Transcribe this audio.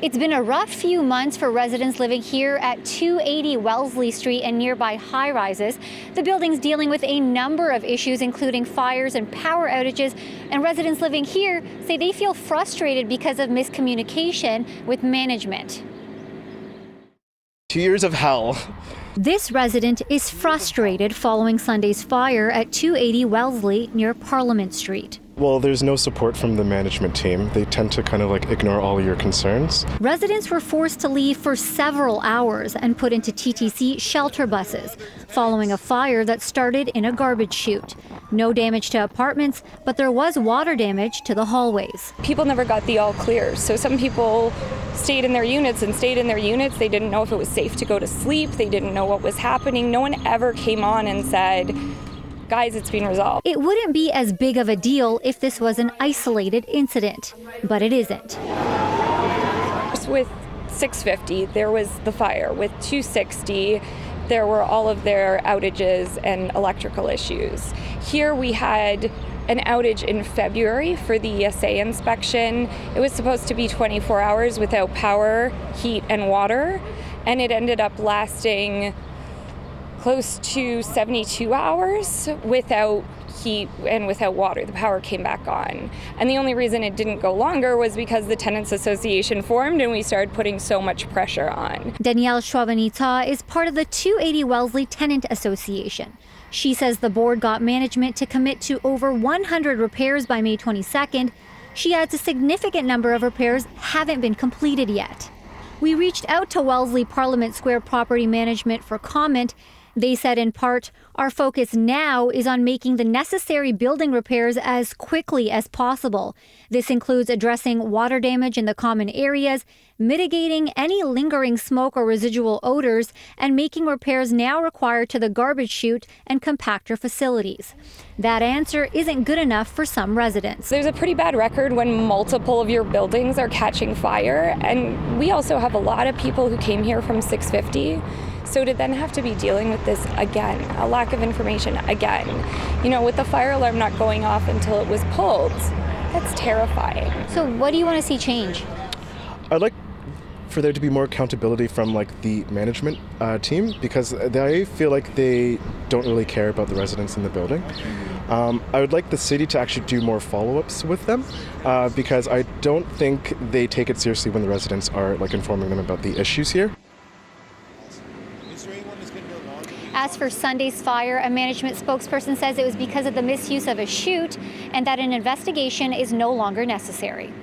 It's been a rough few months for residents living here at 280 Wellesley Street and nearby high-rises. The building's dealing with a number of issues, including fires and power outages, and residents living here say they feel frustrated because of miscommunication with management. 2 years of hell. This resident is frustrated following Sunday's fire at 280 Wellesley near Parliament Street. Well, there's no support from the management team. They tend to kind of ignore all your concerns. Residents were forced to leave for several hours and put into TTC shelter buses following a fire that started in a garbage chute. No damage to apartments, but there was water damage to the hallways. People never got the all clear, so some people stayed in their units and stayed in their units. They didn't know if it was safe to go to sleep. They didn't know what was happening. No one ever came on and said, guys, it's been resolved. It wouldn't be as big of a deal if this was an isolated incident, but it isn't. With 650, there was the fire. With 260, there were all of their outages and electrical issues. Here we had an outage in February for the ESA inspection. It was supposed to be 24 hours without power, heat, and water, and it ended up lasting close to 72 hours without heat and without water. The power came back on. And the only reason it didn't go longer was because the Tenants Association formed and we started putting so much pressure on. Danielle Schwabanita is part of the 280 Wellesley Tenant Association. She says the board got management to commit to over 100 repairs by May 22nd. She adds a significant number of repairs haven't been completed yet. We reached out to Wellesley Parliament Square Property Management for comment. They said in part, our focus now is on making the necessary building repairs as quickly as possible. This includes addressing water damage in the common areas, mitigating any lingering smoke or residual odors, and making repairs now required to the garbage chute and compactor facilities. That answer isn't good enough for some residents. There's a pretty bad record when multiple of your buildings are catching fire, and we also have a lot of people who came here from 650. So to then have to be dealing with this again, a lack of information again, with the fire alarm not going off until it was pulled, that's terrifying. So what do you want to see change? I'd like for there to be more accountability from the management team, because I feel like they don't really care about the residents in the building. I would like the city to actually do more follow-ups with them, because I don't think they take it seriously when the residents are informing them about the issues here. As for Sunday's fire, a management spokesperson says it was because of the misuse of a chute and that an investigation is no longer necessary.